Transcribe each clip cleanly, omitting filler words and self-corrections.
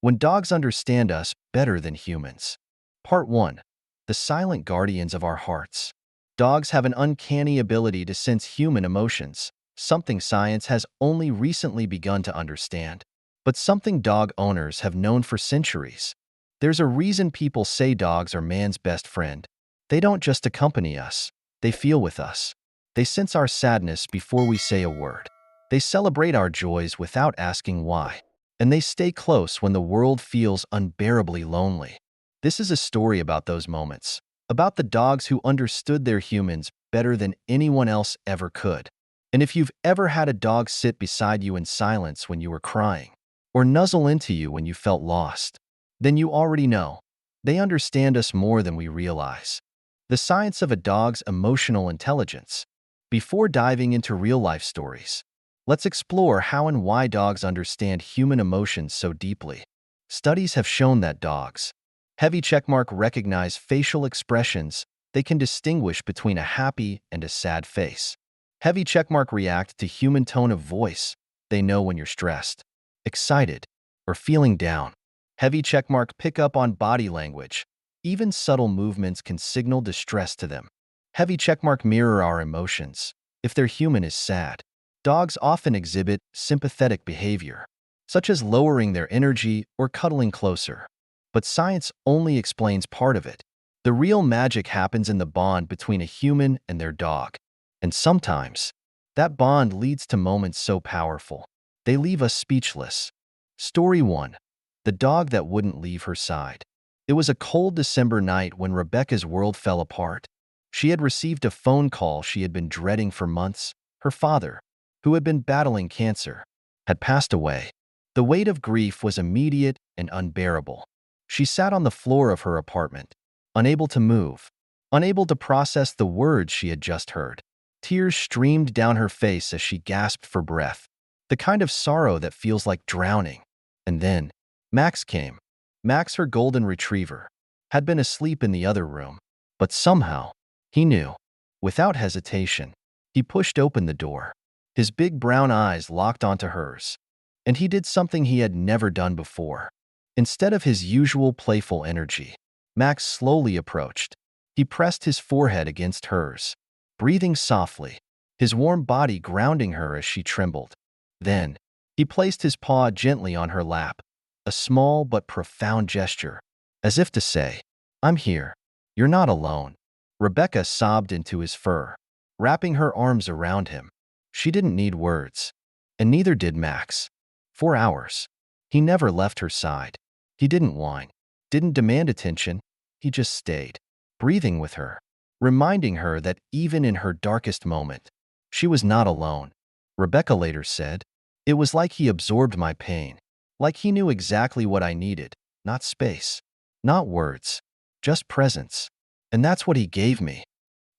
When dogs understand us better than humans. Part 1. The silent guardians of our hearts. Dogs have an uncanny ability to sense human emotions, something science has only recently begun to understand, but something dog owners have known for centuries. There's a reason people say dogs are man's best friend. They don't just accompany us, they feel with us. They sense our sadness before we say a word. They celebrate our joys without asking why. And they stay close when the world feels unbearably lonely. This is a story about those moments, about the dogs who understood their humans better than anyone else ever could. And if you've ever had a dog sit beside you in silence when you were crying, or nuzzle into you when you felt lost, then you already know. They understand us more than we realize. The science of a dog's emotional intelligence. Before diving into real-life stories, let's explore how and why dogs understand human emotions so deeply. Studies have shown that dogs, heavy checkmark, recognize facial expressions. They can distinguish between a happy and a sad face. Heavy checkmark react to human tone of voice. They know when you're stressed, excited, or feeling down. Heavy checkmark pick up on body language. Even subtle movements can signal distress to them. Heavy checkmark mirror our emotions. If their human is sad, dogs often exhibit sympathetic behavior, such as lowering their energy or cuddling closer. But science only explains part of it. The real magic happens in the bond between a human and their dog. And sometimes, that bond leads to moments so powerful, they leave us speechless. Story 1. The dog that wouldn't leave her side. It was a cold December night when Rebecca's world fell apart. She had received a phone call she had been dreading for months. Her father, who had been battling cancer, had passed away. The weight of grief was immediate and unbearable. She sat on the floor of her apartment, unable to move, unable to process the words she had just heard. Tears streamed down her face as she gasped for breath, the kind of sorrow that feels like drowning. And then, Max came. Max, her golden retriever, had been asleep in the other room, but somehow, he knew. Without hesitation, he pushed open the door. His big brown eyes locked onto hers, and he did something he had never done before. Instead of his usual playful energy, Max slowly approached. He pressed his forehead against hers, breathing softly, his warm body grounding her as she trembled. Then, he placed his paw gently on her lap, a small but profound gesture, as if to say, "I'm here. You're not alone." Rebecca sobbed into his fur, wrapping her arms around him. She didn't need words, and neither did Max. For hours, he never left her side. He didn't whine, didn't demand attention. He just stayed, breathing with her, reminding her that even in her darkest moment, she was not alone. Rebecca later said, "It was like he absorbed my pain, like he knew exactly what I needed, not space, not words, just presence. And that's what he gave me."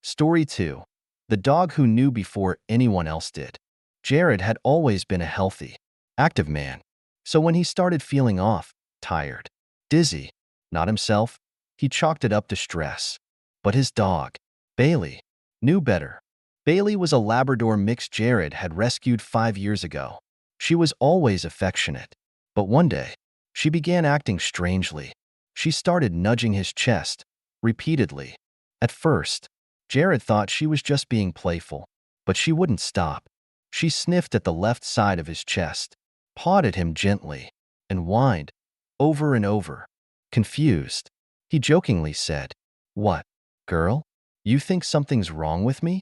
Story 2. The dog who knew before anyone else did. Jared had always been a healthy, active man. So when he started feeling off, tired, dizzy, not himself, he chalked it up to stress. But his dog, Bailey, knew better. Bailey was a Labrador mix Jared had rescued 5 years ago. She was always affectionate. But one day, she began acting strangely. She started nudging his chest, repeatedly. At first, Jared thought she was just being playful, but she wouldn't stop. She sniffed at the left side of his chest, pawed at him gently, and whined, over and over. Confused, he jokingly said, "What, girl? You think something's wrong with me?"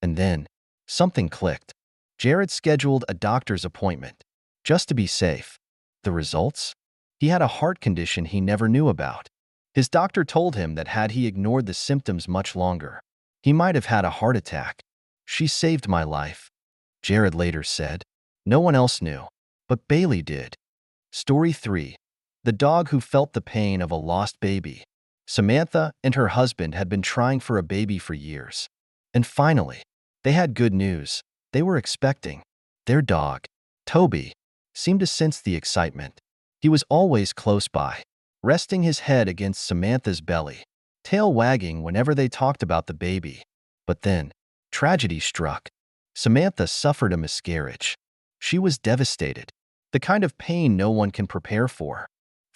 And then, something clicked. Jared scheduled a doctor's appointment, just to be safe. The results? He had a heart condition he never knew about. His doctor told him that had he ignored the symptoms much longer, he might have had a heart attack. "She saved my life," Jared later said. No one else knew, but Bailey did. Story 3. The dog who felt the pain of a lost baby. Samantha and her husband had been trying for a baby for years. And finally, they had good news. They were expecting. Their dog, Toby, seemed to sense the excitement. He was always close by, resting his head against Samantha's belly, tail wagging whenever they talked about the baby. But then, tragedy struck. Samantha suffered a miscarriage. She was devastated, the kind of pain no one can prepare for.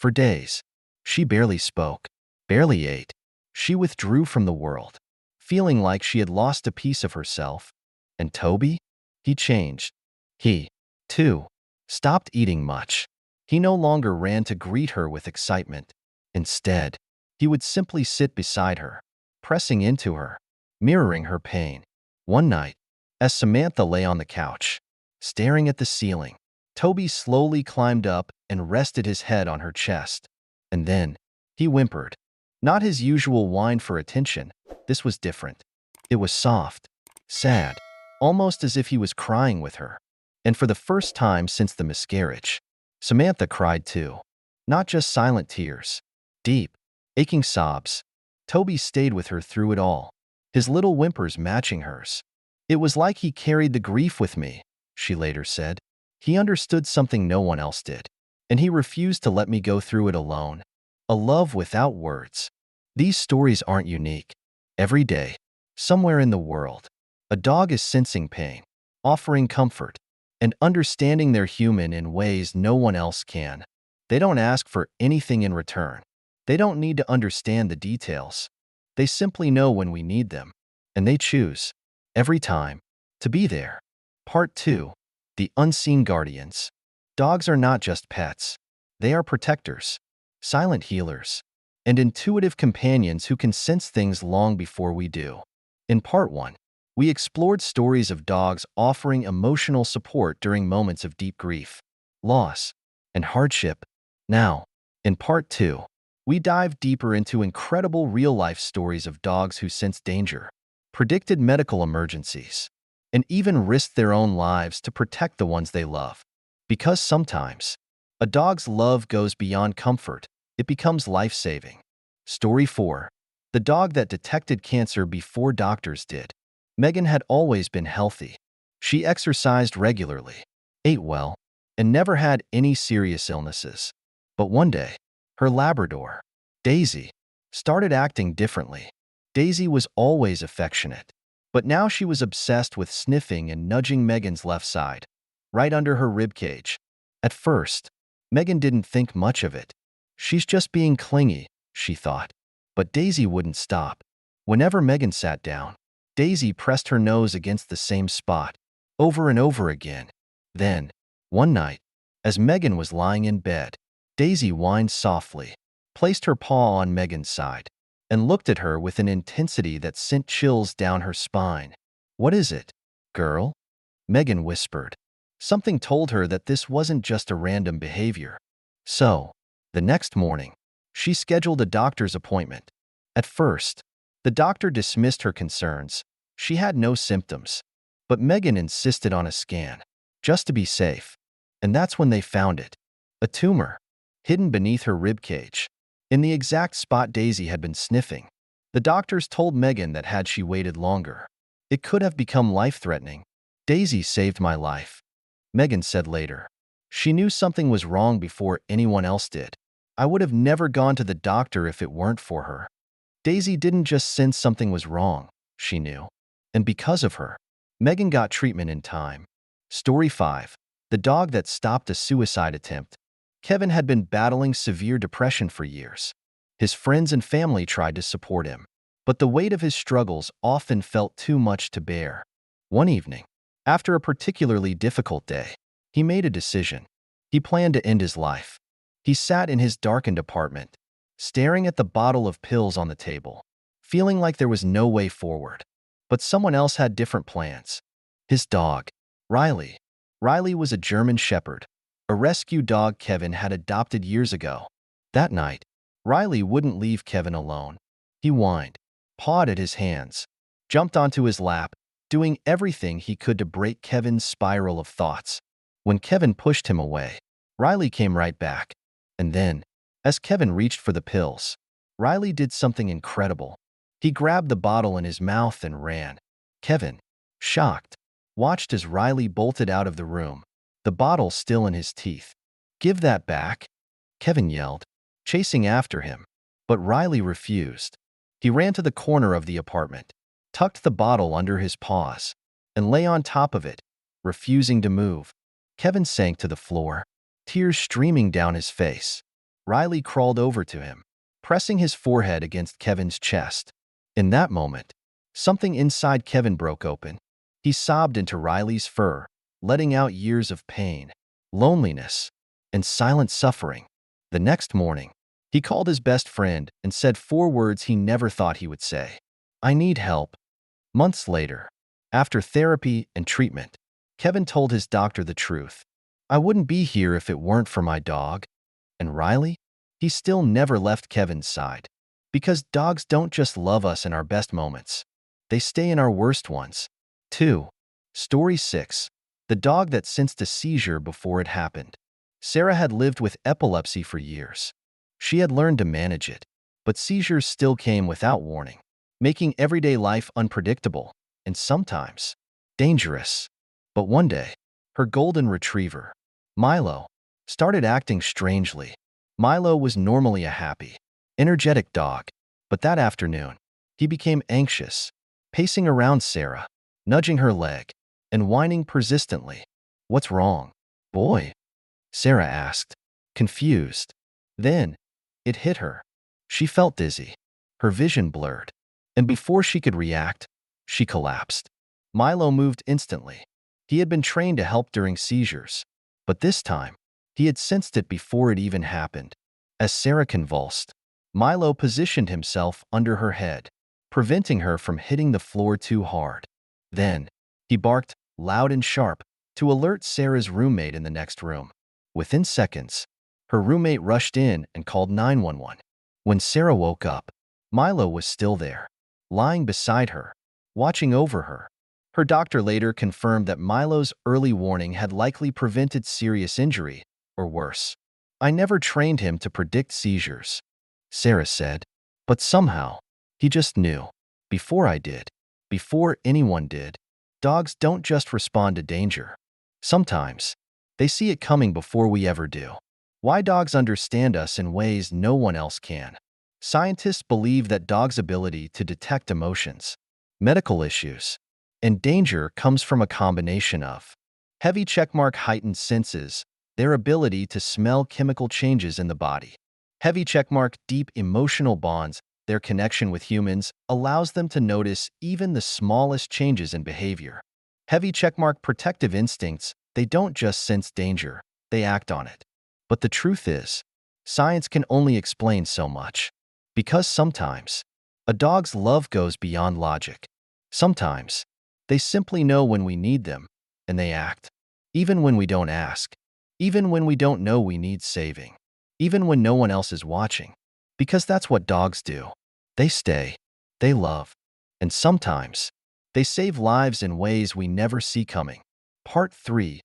For days, she barely spoke, barely ate. She withdrew from the world, feeling like she had lost a piece of herself. And Toby? He changed. He, too, stopped eating much. He no longer ran to greet her with excitement. Instead, he would simply sit beside her, pressing into her, mirroring her pain. One night, as Samantha lay on the couch, staring at the ceiling, Toby slowly climbed up and rested his head on her chest. And then, he whimpered. Not his usual whine for attention. This was different. It was soft, sad, almost as if he was crying with her. And for the first time since the miscarriage, Samantha cried too. Not just silent tears. Deep, aching sobs. Toby stayed with her through it all, his little whimpers matching hers. It was like he carried the grief with me, she later said. He understood something no one else did, and he refused to let me go through it alone. A love without words. These stories aren't unique. Every day, somewhere in the world, a dog is sensing pain, offering comfort, and understanding they're human in ways no one else can. They don't ask for anything in return. They don't need to understand the details. They simply know when we need them, and they choose, every time, to be there. Part 2. The Unseen Guardians. Dogs are not just pets. They are protectors, silent healers, and intuitive companions who can sense things long before we do. In Part 1, we explored stories of dogs offering emotional support during moments of deep grief, loss, and hardship. Now, in Part 2, we dive deeper into incredible real-life stories of dogs who sensed danger, predicted medical emergencies, and even risked their own lives to protect the ones they love. Because sometimes, a dog's love goes beyond comfort, it becomes life-saving. Story 4. The dog that detected cancer before doctors did. Megan had always been healthy. She exercised regularly, ate well, and never had any serious illnesses. But one day, her Labrador, Daisy, started acting differently. Daisy was always affectionate, but now she was obsessed with sniffing and nudging Megan's left side, right under her ribcage. At first, Megan didn't think much of it. She's just being clingy, she thought. But Daisy wouldn't stop. Whenever Megan sat down, Daisy pressed her nose against the same spot, over and over again. Then, one night, as Megan was lying in bed, Daisy whined softly, placed her paw on Megan's side, and looked at her with an intensity that sent chills down her spine. "What is it, girl?" Megan whispered. Something told her that this wasn't just a random behavior. So, the next morning, she scheduled a doctor's appointment. At first, the doctor dismissed her concerns. She had no symptoms. But Megan insisted on a scan, just to be safe. And that's when they found it. A tumor, hidden beneath her ribcage, in the exact spot Daisy had been sniffing. The doctors told Megan that had she waited longer, it could have become life-threatening. "Daisy saved my life," Megan said later. "She knew something was wrong before anyone else did. I would have never gone to the doctor if it weren't for her." Daisy didn't just sense something was wrong, she knew. And because of her, Megan got treatment in time. Story 5. The dog that stopped a suicide attempt. Kevin had been battling severe depression for years. His friends and family tried to support him, but the weight of his struggles often felt too much to bear. One evening, after a particularly difficult day, he made a decision. He planned to end his life. He sat in his darkened apartment, staring at the bottle of pills on the table, feeling like there was no way forward. But someone else had different plans. His dog, Riley. Riley was a German Shepherd, a rescue dog Kevin had adopted years ago. That night, Riley wouldn't leave Kevin alone. He whined, pawed at his hands, jumped onto his lap, doing everything he could to break Kevin's spiral of thoughts. When Kevin pushed him away, Riley came right back. And then, as Kevin reached for the pills, Riley did something incredible. He grabbed the bottle in his mouth and ran. Kevin, shocked, watched as Riley bolted out of the room, the bottle still in his teeth. "Give that back," Kevin yelled, chasing after him. But Riley refused. He ran to the corner of the apartment, tucked the bottle under his paws, and lay on top of it, refusing to move. Kevin sank to the floor, tears streaming down his face. Riley crawled over to him, pressing his forehead against Kevin's chest. In that moment, something inside Kevin broke open. He sobbed into Riley's fur, letting out years of pain, loneliness, and silent suffering. The next morning, he called his best friend and said 4 words he never thought he would say. "I need help." Months later, after therapy and treatment, Kevin told his doctor the truth. "I wouldn't be here if it weren't for my dog." And Riley? He still never left Kevin's side. Because dogs don't just love us in our best moments. They stay in our worst ones. 2. Story 6. The dog that sensed a seizure before it happened. Sarah had lived with epilepsy for years. She had learned to manage it, but seizures still came without warning, making everyday life unpredictable and sometimes dangerous. But one day, her golden retriever, Milo, started acting strangely. Milo was normally a happy, energetic dog, but that afternoon, he became anxious, pacing around Sarah, nudging her leg, and whining persistently. "What's wrong, boy?" Sarah asked, confused. Then, it hit her. She felt dizzy, her vision blurred, and before she could react, she collapsed. Milo moved instantly. He had been trained to help during seizures, but this time, he had sensed it before it even happened. As Sarah convulsed, Milo positioned himself under her head, preventing her from hitting the floor too hard. Then, he barked, loud and sharp, to alert Sarah's roommate in the next room. Within seconds, her roommate rushed in and called 911. When Sarah woke up, Milo was still there, lying beside her, watching over her. Her doctor later confirmed that Milo's early warning had likely prevented serious injury, or worse. "I never trained him to predict seizures," Sarah said, "but somehow, he just knew. Before I did. Before anyone did." Dogs don't just respond to danger. Sometimes, they see it coming before we ever do. Why dogs understand us in ways no one else can. Scientists believe that dogs' ability to detect emotions, medical issues, and danger comes from a combination of heavy checkmark heightened senses, their ability to smell chemical changes in the body. Heavy checkmark deep emotional bonds, their connection with humans allows them to notice even the smallest changes in behavior. Heavy checkmark protective instincts, they don't just sense danger, they act on it. But the truth is, science can only explain so much. Because sometimes, a dog's love goes beyond logic. Sometimes, they simply know when we need them, and they act. Even when we don't ask. Even when we don't know we need saving. Even when no one else is watching. Because that's what dogs do. They stay. They love. And sometimes, they save lives in ways we never see coming. Part 3.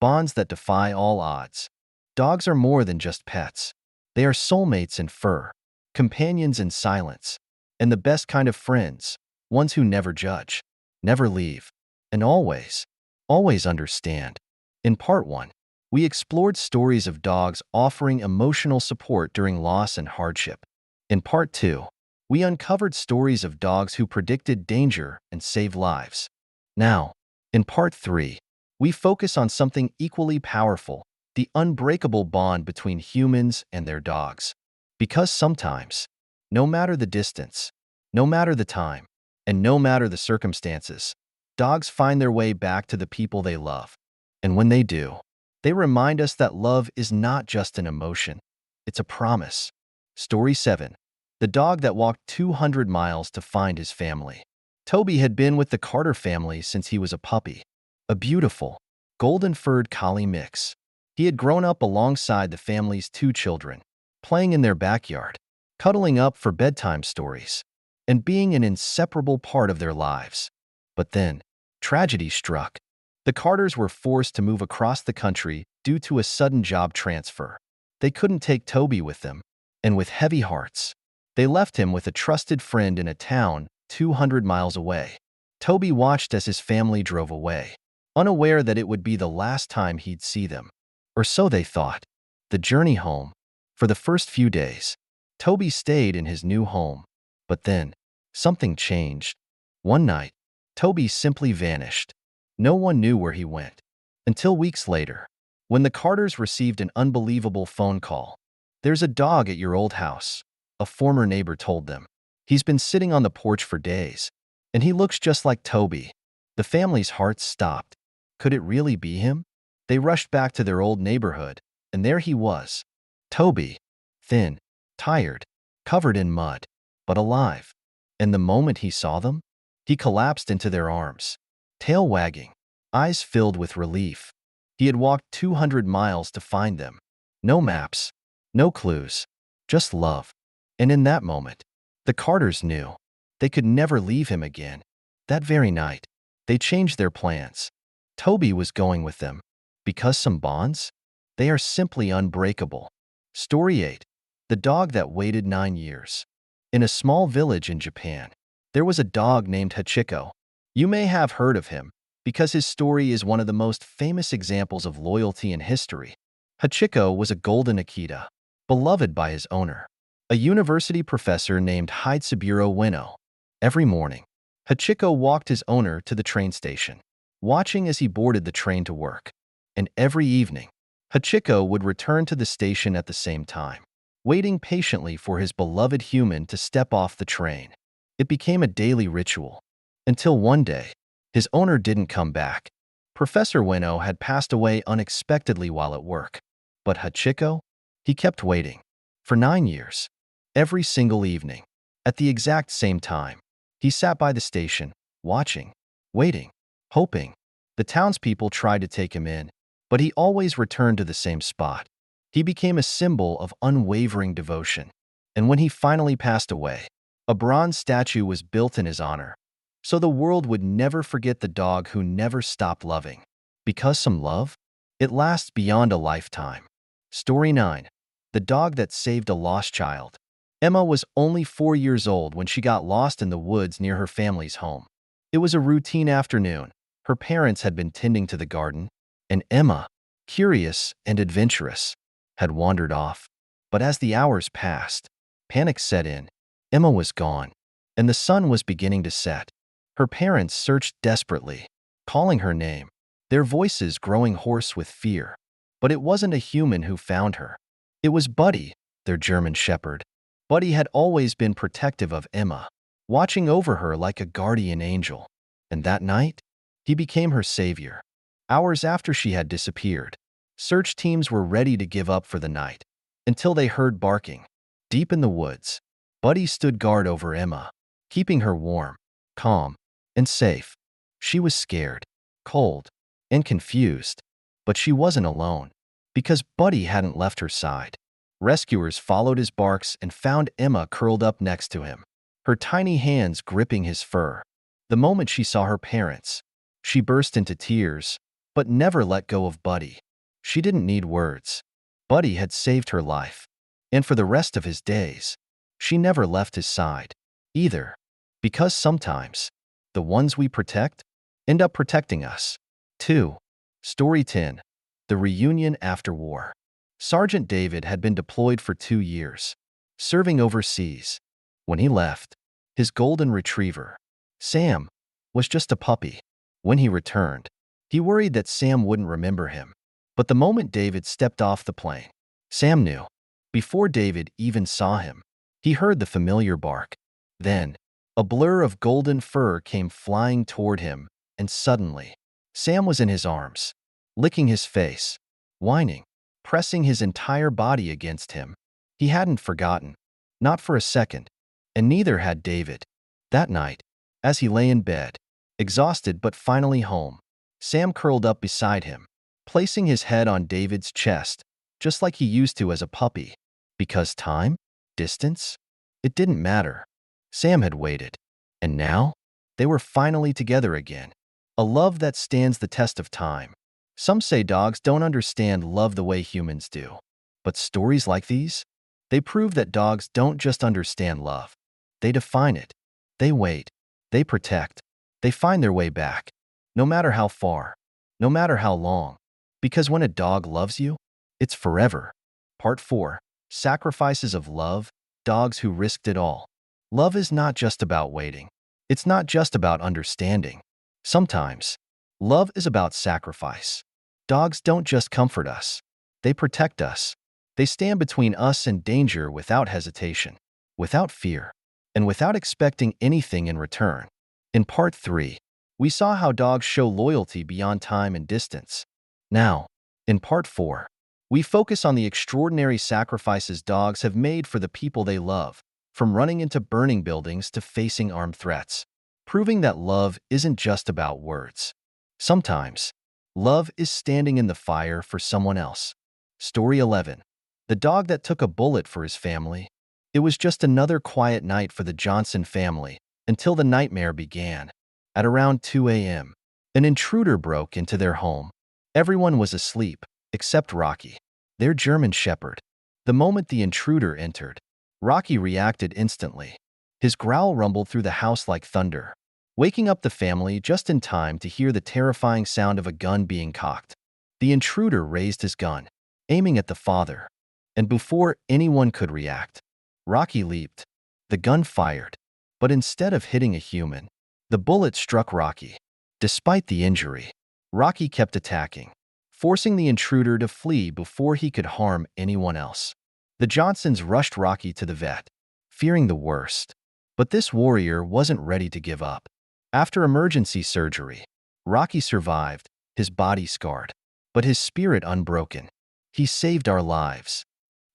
Bonds that defy all odds. Dogs are more than just pets. They are soulmates in fur, companions in silence, and the best kind of friends, ones who never judge, never leave, and always, always understand. In Part 1, we explored stories of dogs offering emotional support during loss and hardship. In Part 2, we uncovered stories of dogs who predicted danger and saved lives. Now, in Part 3, we focus on something equally powerful, the unbreakable bond between humans and their dogs. Because sometimes, no matter the distance, no matter the time, and no matter the circumstances, dogs find their way back to the people they love. And when they do, they remind us that love is not just an emotion, it's a promise. Story 7. The dog that walked 200 miles to find his family. Toby had been with the Carter family since he was a puppy, a beautiful, golden-furred collie mix. He had grown up alongside the family's 2 children, playing in their backyard, cuddling up for bedtime stories, and being an inseparable part of their lives. But then, tragedy struck. The Carters were forced to move across the country due to a sudden job transfer. They couldn't take Toby with them, and with heavy hearts, they left him with a trusted friend in a town 200 miles away. Toby watched as his family drove away, unaware that it would be the last time he'd see them. Or so they thought. The journey home. For the first few days, Toby stayed in his new home. But then, something changed. One night, Toby simply vanished. No one knew where he went. Until weeks later, when the Carters received an unbelievable phone call. "There's a dog at your old house," a former neighbor told them. "He's been sitting on the porch for days, and he looks just like Toby." The family's hearts stopped. Could it really be him? They rushed back to their old neighborhood, and there he was. Toby, thin, tired, covered in mud, but alive. And the moment he saw them, he collapsed into their arms, tail wagging, eyes filled with relief. He had walked 200 miles to find them. No maps, no clues, just love. And in that moment, the Carters knew they could never leave him again. That very night, they changed their plans. Toby was going with them. Because some bonds? They are simply unbreakable. Story 8. The Dog That Waited 9 Years. In a small village in Japan, there was a dog named Hachiko. You may have heard of him, because his story is one of the most famous examples of loyalty in history. Hachiko was a golden Akita, beloved by his owner, a university professor named Hidesaburo Ueno. Every morning, Hachiko walked his owner to the train station, watching as he boarded the train to work. And every evening, Hachiko would return to the station at the same time, waiting patiently for his beloved human to step off the train. It became a daily ritual, until one day, his owner didn't come back. Professor Ueno had passed away unexpectedly while at work. But Hachiko? He kept waiting. For 9 years. Every single evening. At the exact same time. He sat by the station, watching, waiting, hoping. The townspeople tried to take him in, but he always returned to the same spot. He became a symbol of unwavering devotion. And when he finally passed away, a bronze statue was built in his honor, so the world would never forget the dog who never stopped loving. Because some love? It lasts beyond a lifetime. Story 9. The Dog That Saved a Lost Child. Emma was only 4 years old when she got lost in the woods near her family's home. It was a routine afternoon. Her parents had been tending to the garden, and Emma, curious and adventurous, had wandered off. But as the hours passed, panic set in. Emma was gone, and the sun was beginning to set. Her parents searched desperately, calling her name, their voices growing hoarse with fear. But it wasn't a human who found her. It was Buddy, their German shepherd. Buddy had always been protective of Emma, watching over her like a guardian angel. And that night, he became her savior. Hours after she had disappeared, search teams were ready to give up for the night, until they heard barking. Deep in the woods, Buddy stood guard over Emma, keeping her warm, calm, and safe. She was scared, cold, and confused, but she wasn't alone, because Buddy hadn't left her side. Rescuers followed his barks and found Emma curled up next to him, her tiny hands gripping his fur. The moment she saw her parents, she burst into tears, but never let go of Buddy. She didn't need words. Buddy had saved her life, and for the rest of his days, she never left his side, either, because sometimes, the ones we protect end up protecting us. 2. Story 10. The Reunion After War. Sergeant David had been deployed for 2 years, serving overseas. When he left, his golden retriever, Sam, was just a puppy. When he returned, he worried that Sam wouldn't remember him. But the moment David stepped off the plane, Sam knew. Before David even saw him, he heard the familiar bark. Then, a blur of golden fur came flying toward him, and suddenly, Sam was in his arms, licking his face, whining, pressing his entire body against him. He hadn't forgotten, not for a second, and neither had David. That night, as he lay in bed, exhausted but finally home, Sam curled up beside him, placing his head on David's chest, just like he used to as a puppy. Because time? Distance? It didn't matter. Sam had waited, and now, they were finally together again. A love that stands the test of time. Some say dogs don't understand love the way humans do. But stories like these? They prove that dogs don't just understand love. They define it. They wait. They protect. They find their way back. No matter how far. No matter how long. Because when a dog loves you, it's forever. Part 4. Sacrifices of Love. Dogs Who Risked It All. Love is not just about waiting. It's not just about understanding. Sometimes, love is about sacrifice. Dogs don't just comfort us. They protect us. They stand between us and danger without hesitation, without fear, and without expecting anything in return. In Part 3, we saw how dogs show loyalty beyond time and distance. Now, in Part 4, we focus on the extraordinary sacrifices dogs have made for the people they love, from running into burning buildings to facing armed threats, proving that love isn't just about words. Sometimes, love is standing in the fire for someone else. Story 11. The dog that took a bullet for his family. It was just another quiet night for the Johnson family until the nightmare began. At around 2 a.m., an intruder broke into their home. Everyone was asleep, except Rocky, their German shepherd. The moment the intruder entered, Rocky reacted instantly. His growl rumbled through the house like thunder, waking up the family just in time to hear the terrifying sound of a gun being cocked. The intruder raised his gun, aiming at the father, and before anyone could react, Rocky leaped. The gun fired, but instead of hitting a human, the bullet struck Rocky. Despite the injury, Rocky kept attacking, forcing the intruder to flee before he could harm anyone else. The Johnsons rushed Rocky to the vet, fearing the worst. But this warrior wasn't ready to give up. After emergency surgery, Rocky survived, his body scarred, but his spirit unbroken. He saved our lives.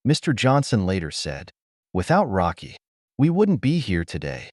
Mr. Johnson later said, "Without Rocky, we wouldn't be here today."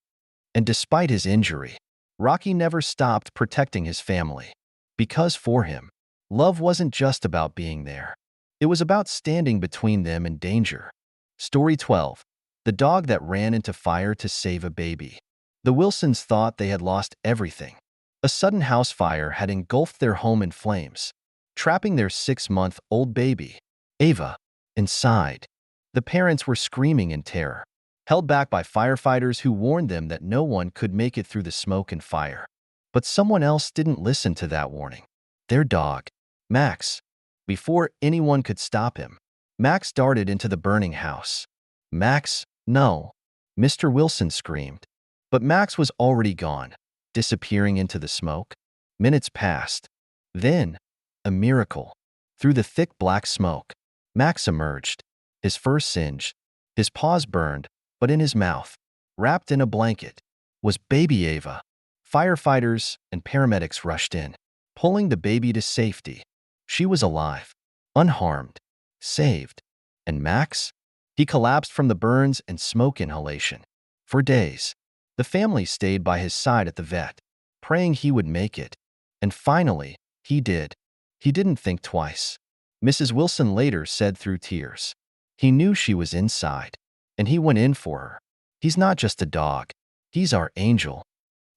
And despite his injury, Rocky never stopped protecting his family. Because for him, love wasn't just about being there. It was about standing between them and danger. Story 12. The dog that ran into fire to save a baby. The Wilsons thought they had lost everything. A sudden house fire had engulfed their home in flames, trapping their 6-month-old baby, Ava, inside. The parents were screaming in terror, held back by firefighters who warned them that no one could make it through the smoke and fire. But someone else didn't listen to that warning. Their dog, Max. Before anyone could stop him, Max darted into the burning house. "Max, no!" Mr. Wilson screamed. But Max was already gone, disappearing into the smoke. Minutes passed. Then, a miracle. Through the thick black smoke, Max emerged, his fur singed, his paws burned, but in his mouth, wrapped in a blanket, was baby Ava. Firefighters and paramedics rushed in, pulling the baby to safety. She was alive, unharmed, saved. And Max? He collapsed from the burns and smoke inhalation. For days, the family stayed by his side at the vet, praying he would make it. And finally, he did. He didn't think twice. Mrs. Wilson later said through tears, "He knew she was inside, and he went in for her. He's not just a dog, he's our angel."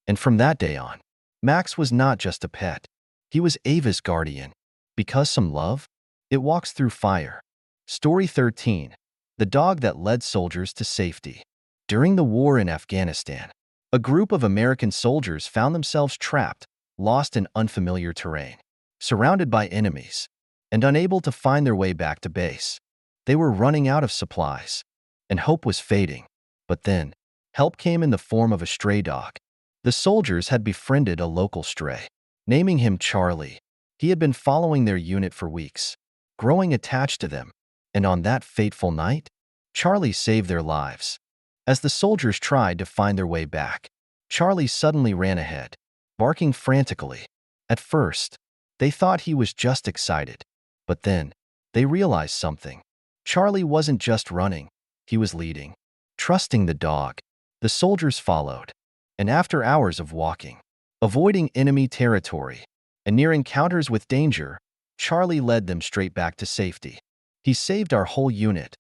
And from that day on, Max was not just a pet. He was Ava's guardian. Because some love, it walks through fire. Story 13. The dog that led soldiers to safety. During the war in Afghanistan, a group of American soldiers found themselves trapped, lost in unfamiliar terrain, surrounded by enemies, and unable to find their way back to base. They were running out of supplies, and hope was fading. But then, help came in the form of a stray dog. The soldiers had befriended a local stray, naming him Charlie. He had been following their unit for weeks, growing attached to them, and on that fateful night, Charlie saved their lives. As the soldiers tried to find their way back, Charlie suddenly ran ahead, barking frantically. At first, they thought he was just excited, but then, they realized something. Charlie wasn't just running, he was leading. Trusting the dog, the soldiers followed, and after hours of walking, avoiding enemy territory, and near encounters with danger, Charlie led them straight back to safety. "He saved our whole unit,"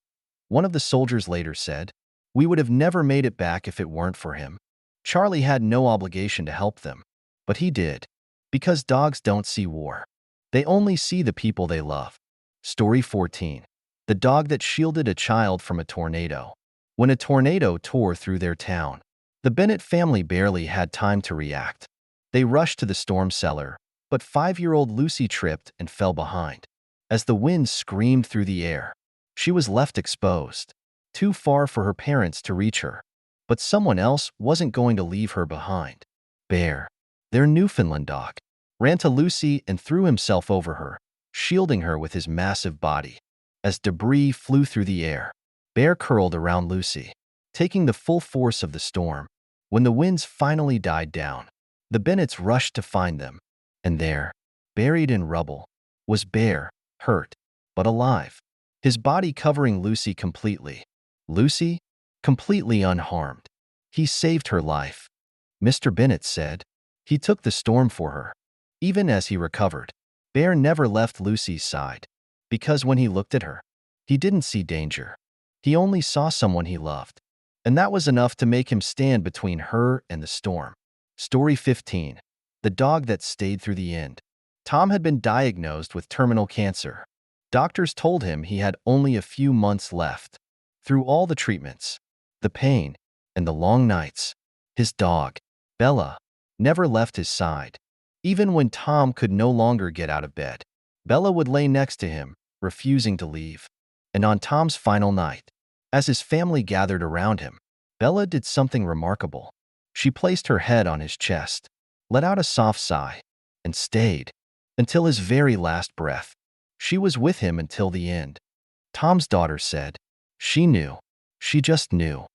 one of the soldiers later said. "We would have never made it back if it weren't for him." Charlie had no obligation to help them, but he did, because dogs don't see war. They only see the people they love. Story 14. The dog that shielded a child from a tornado. When a tornado tore through their town, the Bennett family barely had time to react. They rushed to the storm cellar, but 5-year-old Lucy tripped and fell behind. As the wind screamed through the air, she was left exposed, too far for her parents to reach her. But someone else wasn't going to leave her behind. Bear, their Newfoundland dog, ran to Lucy and threw himself over her, shielding her with his massive body. As debris flew through the air, Bear curled around Lucy, taking the full force of the storm. When the winds finally died down, the Bennets rushed to find them, and there, buried in rubble, was Bear, hurt, but alive, his body covering Lucy completely. Lucy, completely unharmed. He saved her life, Mr. Bennet said. He took the storm for her. Even as he recovered, Bear never left Lucy's side, because when he looked at her, he didn't see danger. He only saw someone he loved, and that was enough to make him stand between her and the storm. Story 15. The Dog That Stayed Through the End. Tom had been diagnosed with terminal cancer. Doctors told him he had only a few months left. Through all the treatments, the pain, and the long nights, his dog, Bella, never left his side. Even when Tom could no longer get out of bed, Bella would lay next to him, refusing to leave. And on Tom's final night, as his family gathered around him, Bella did something remarkable. She placed her head on his chest, let out a soft sigh, and stayed until his very last breath. She was with him until the end. Tom's daughter said, "She knew. She just knew.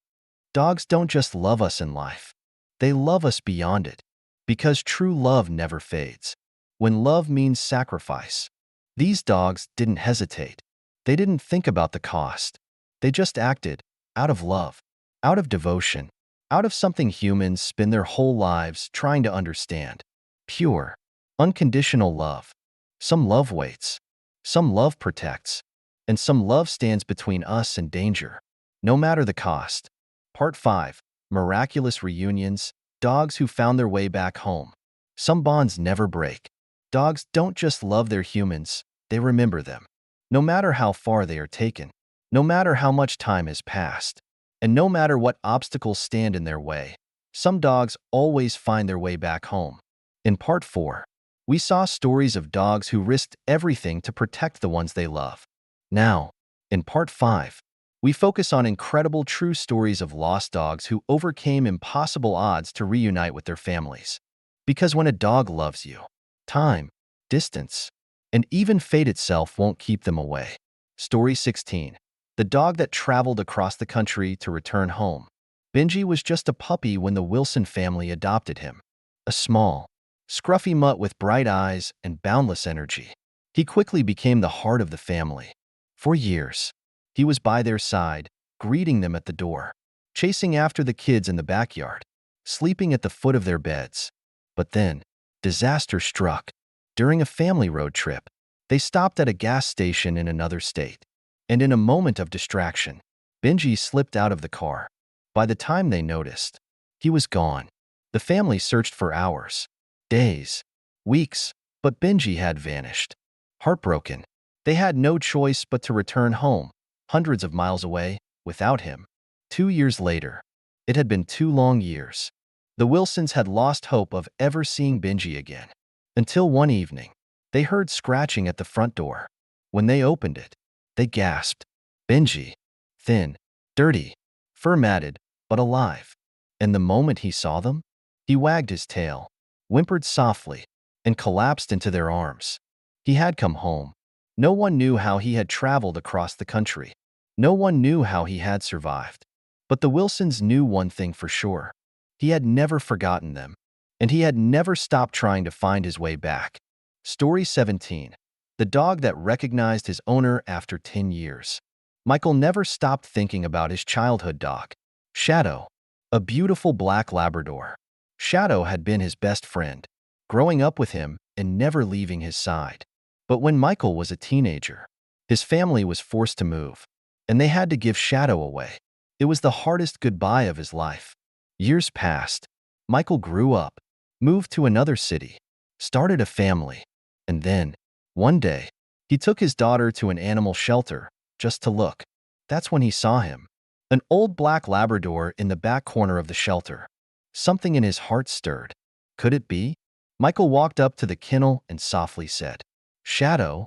Dogs don't just love us in life. They love us beyond it. Because true love never fades. When love means sacrifice." These dogs didn't hesitate. They didn't think about the cost. They just acted, out of love, out of devotion, out of something humans spend their whole lives trying to understand. Pure, unconditional love. Some love waits. Some love protects. And some love stands between us and danger, no matter the cost. Part 5. Miraculous Reunions. Dogs who found their way back home. Some bonds never break. Dogs don't just love their humans, they remember them. No matter how far they are taken, no matter how much time has passed, and no matter what obstacles stand in their way, some dogs always find their way back home. In Part 4, we saw stories of dogs who risked everything to protect the ones they love. Now, in Part 5, we focus on incredible true stories of lost dogs who overcame impossible odds to reunite with their families. Because when a dog loves you, time, distance, and even fate itself won't keep them away. Story 16. The Dog That Traveled Across the Country to Return Home. Benji was just a puppy when the Wilson family adopted him. A small, scruffy mutt with bright eyes and boundless energy. He quickly became the heart of the family. For years, he was by their side, greeting them at the door, chasing after the kids in the backyard, sleeping at the foot of their beds. But then, disaster struck. During a family road trip, they stopped at a gas station in another state. And in a moment of distraction, Benji slipped out of the car. By the time they noticed, he was gone. The family searched for hours, days, weeks, but Benji had vanished. Heartbroken, they had no choice but to return home, hundreds of miles away, without him. 2 years later, it had been 2 long years. The Wilsons had lost hope of ever seeing Benji again. Until one evening, they heard scratching at the front door. When they opened it, they gasped. Benji, thin, dirty, fur-matted, but alive. And the moment he saw them, he wagged his tail, whimpered softly, and collapsed into their arms. He had come home. No one knew how he had traveled across the country. No one knew how he had survived. But the Wilsons knew one thing for sure. He had never forgotten them, and he had never stopped trying to find his way back. Story 17. The Dog That Recognized His Owner After 10 Years. Michael never stopped thinking about his childhood dog, Shadow, a beautiful black Labrador. Shadow had been his best friend, growing up with him and never leaving his side. But when Michael was a teenager, his family was forced to move, and they had to give Shadow away. It was the hardest goodbye of his life. Years passed. Michael grew up, moved to another city, started a family, and then, one day, he took his daughter to an animal shelter, just to look. That's when he saw him. An old black Labrador in the back corner of the shelter. Something in his heart stirred. Could it be? Michael walked up to the kennel and softly said, "Shadow."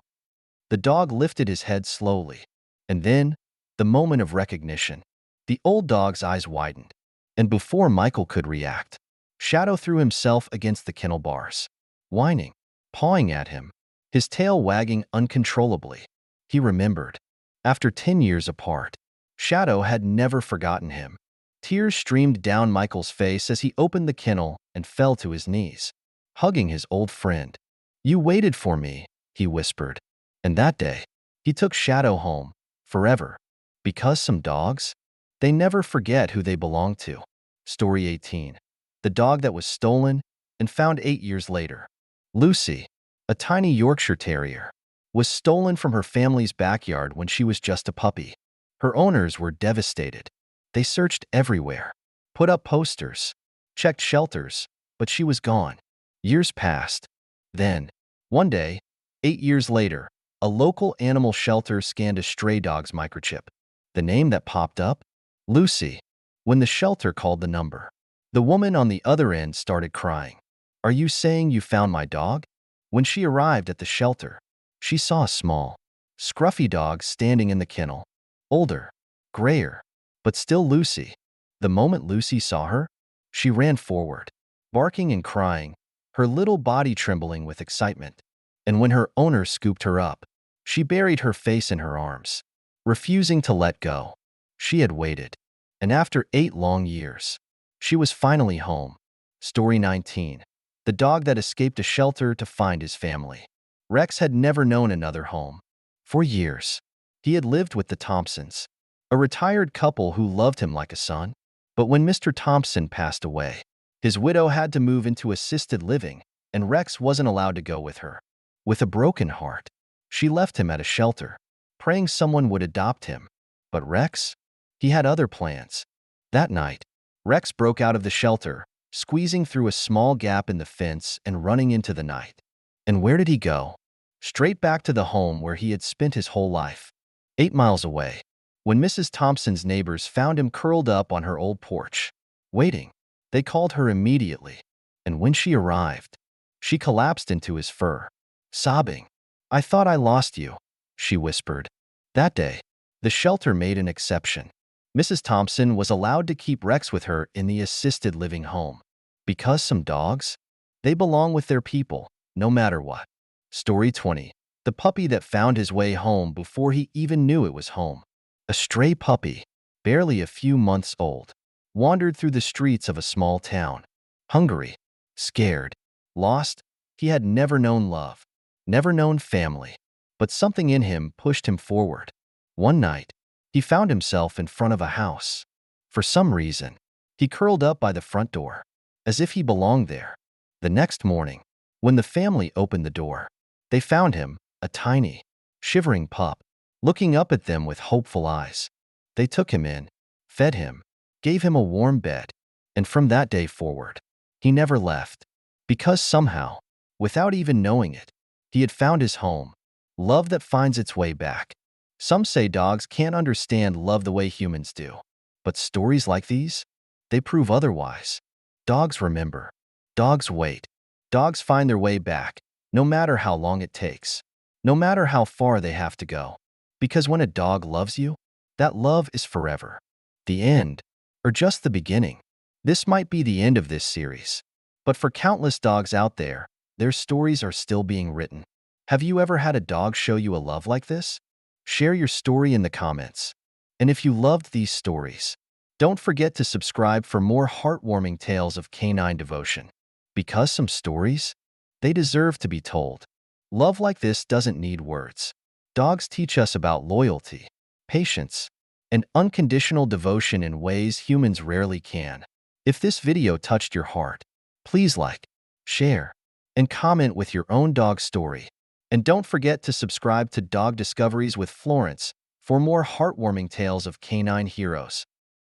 The dog lifted his head slowly. And then, the moment of recognition. The old dog's eyes widened. And before Michael could react, Shadow threw himself against the kennel bars, whining, pawing at him, his tail wagging uncontrollably. He remembered. After 10 years apart, Shadow had never forgotten him. Tears streamed down Michael's face as he opened the kennel and fell to his knees, hugging his old friend. "You waited for me," he whispered. And that day, he took Shadow home, forever. Because some dogs, they never forget who they belong to. Story 18. The dog that was stolen and found 8 years later. Lucy, a tiny Yorkshire Terrier, was stolen from her family's backyard when she was just a puppy. Her owners were devastated. They searched everywhere, put up posters, checked shelters, but she was gone. Years passed. Then, one day, 8 years later, a local animal shelter scanned a stray dog's microchip. The name that popped up? Lucy. When the shelter called the number, the woman on the other end started crying. "Are you saying you found my dog?" When she arrived at the shelter, she saw a small, scruffy dog standing in the kennel. Older, grayer, but still Lucy. The moment Lucy saw her, she ran forward, barking and crying, her little body trembling with excitement. And when her owner scooped her up, she buried her face in her arms, refusing to let go. She had waited, and after 8 long years, she was finally home. Story 19. The dog that escaped a shelter to find his family. Rex had never known another home. For years, he had lived with the Thompsons, a retired couple who loved him like a son. But when Mr. Thompson passed away, his widow had to move into assisted living, and Rex wasn't allowed to go with her. With a broken heart, she left him at a shelter, praying someone would adopt him. But Rex? He had other plans. That night, Rex broke out of the shelter, squeezing through a small gap in the fence and running into the night. And where did he go? Straight back to the home where he had spent his whole life. 8 miles away, when Mrs. Thompson's neighbors found him curled up on her old porch, waiting. They called her immediately, and when she arrived, she collapsed into his fur, sobbing. "I thought I lost you," she whispered. That day, the shelter made an exception. Mrs. Thompson was allowed to keep Rex with her in the assisted living home. Because some dogs, they belong with their people, no matter what. Story 20. The puppy that found his way home before he even knew it was home. A stray puppy, barely a few months old, wandered through the streets of a small town. Hungry, scared, lost, he had never known love, never known family. But something in him pushed him forward. One night, he found himself in front of a house. For some reason, he curled up by the front door, as if he belonged there. The next morning, when the family opened the door, they found him, a tiny, shivering pup, looking up at them with hopeful eyes. They took him in, fed him, gave him a warm bed, and from that day forward, he never left. Because somehow, without even knowing it, he had found his home, love that finds its way back. Some say dogs can't understand love the way humans do. But stories like these, they prove otherwise. Dogs remember. Dogs wait. Dogs find their way back, no matter how long it takes, no matter how far they have to go. Because when a dog loves you, that love is forever. The end, or just the beginning. This might be the end of this series. But for countless dogs out there, their stories are still being written. Have you ever had a dog show you a love like this? Share your story in the comments. And if you loved these stories, don't forget to subscribe for more heartwarming tales of canine devotion. Because some stories, they deserve to be told. Love like this doesn't need words. Dogs teach us about loyalty, patience, and unconditional devotion in ways humans rarely can. If this video touched your heart, please like, share, and comment with your own dog story. And don't forget to subscribe to Dog Discoveries with Florence for more heartwarming tales of canine heroes.